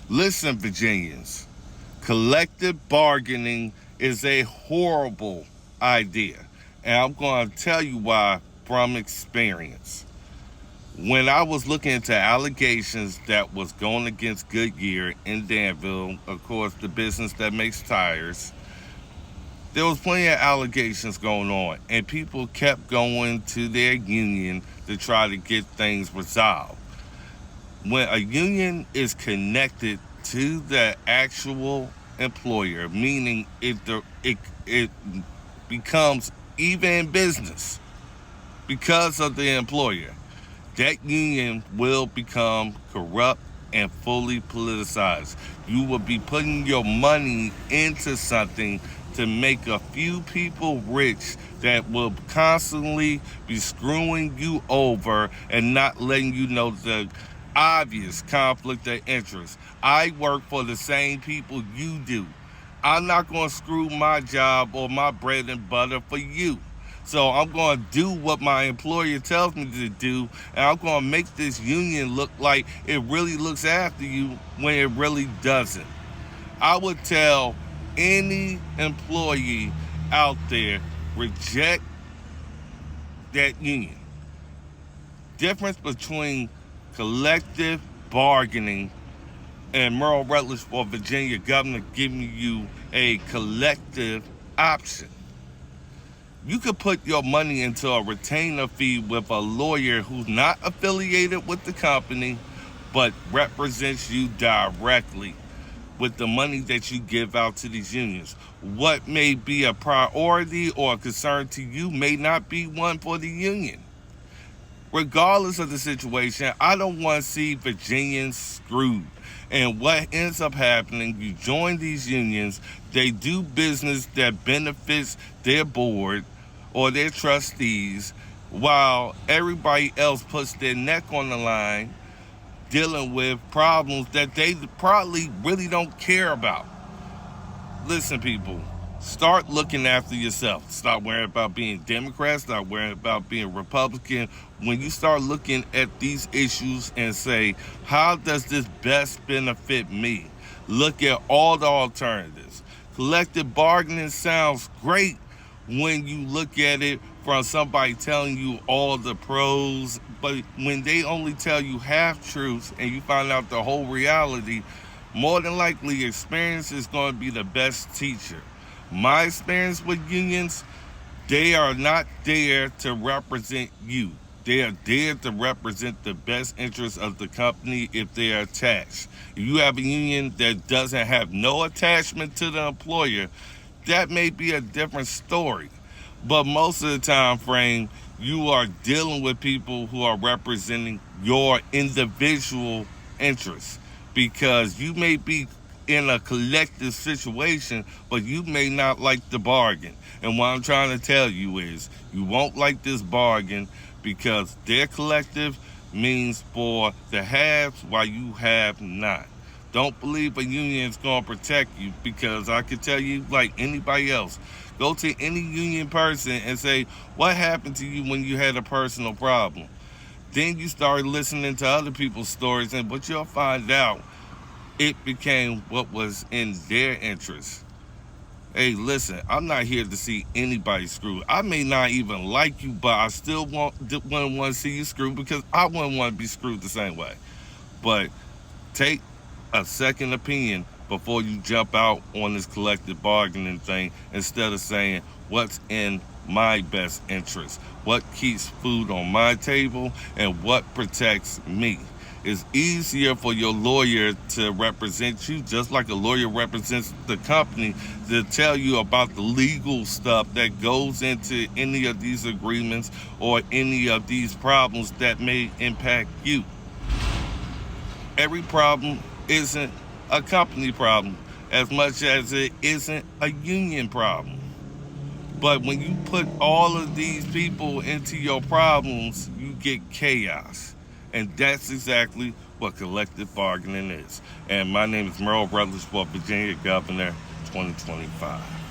Listen, Virginians, collective bargaining is a horrible idea. And I'm going to tell you why from experience. When I was looking into allegations that was going against Goodyear in Danville, of course, the business that makes tires, there was plenty of allegations going on, and people kept going to their union to try to get things resolved. When a union is connected to the actual employer, meaning it becomes even business because of the employer, that union will become corrupt and fully politicized. You will be putting your money into something to make a few people rich that will constantly be screwing you over and not letting you know the obvious conflict of interest. I work for the same people you do. I'm not going to screw my job or my bread and butter for you. So I'm going to do what my employer tells me to do, and I'm going to make this union look like it really looks after you when it really doesn't. I would tell any employee out there, reject that union. Difference between collective bargaining and Merle Rutledge for Virginia governor giving you a collective option. You could put your money into a retainer fee with a lawyer who's not affiliated with the company, but represents you directly with the money that you give out to these unions. What may be a priority or a concern to you may not be one for the union. Regardless of the situation, I don't want to see Virginians screwed. And what ends up happening, you join these unions, they do business that benefits their board or their trustees, while everybody else puts their neck on the line dealing with problems that they probably really don't care about. Listen, people, start looking after yourself. Stop worrying about being Democrat. Stop worrying about being Republican. When you start looking at these issues and say, how does this best benefit me? Look at all the alternatives. Collective bargaining sounds great when you look at it from somebody telling you all the pros, but when they only tell you half truths and you find out the whole reality, more than likely experience is going to be the best teacher. My experience with unions, they are not there to represent you. They are there to represent the best interests of the company if they are attached. If you have a union that doesn't have no attachment to the employer, that may be a different story. But most of the time frame, you are dealing with people who are representing your individual interests, because you may be in a collective situation, but you may not like the bargain. And what I'm trying to tell you is you won't like this bargain because their collective means for the haves while you have not. Don't believe a union is going to protect you, because I can tell you, like anybody else, go to any union person and say, what happened to you when you had a personal problem? Then you start listening to other people's stories, and what you'll find out, it became what was in their interest. Hey, listen, I'm not here to see anybody screwed. I may not even like you, but I still wouldn't want to see you screwed, because I wouldn't want to be screwed the same way. But take a second opinion before you jump out on this collective bargaining thing, instead of saying what's in my best interest, what keeps food on my table, and what protects me. It's easier for your lawyer to represent you, just like a lawyer represents the company, to tell you about the legal stuff that goes into any of these agreements or any of these problems that may impact you. Every problem isn't a company problem as much as it isn't a union problem. But when you put all of these people into your problems, you get chaos. And that's exactly what collective bargaining is. And my name is Merle Rutledge for Virginia Governor 2025.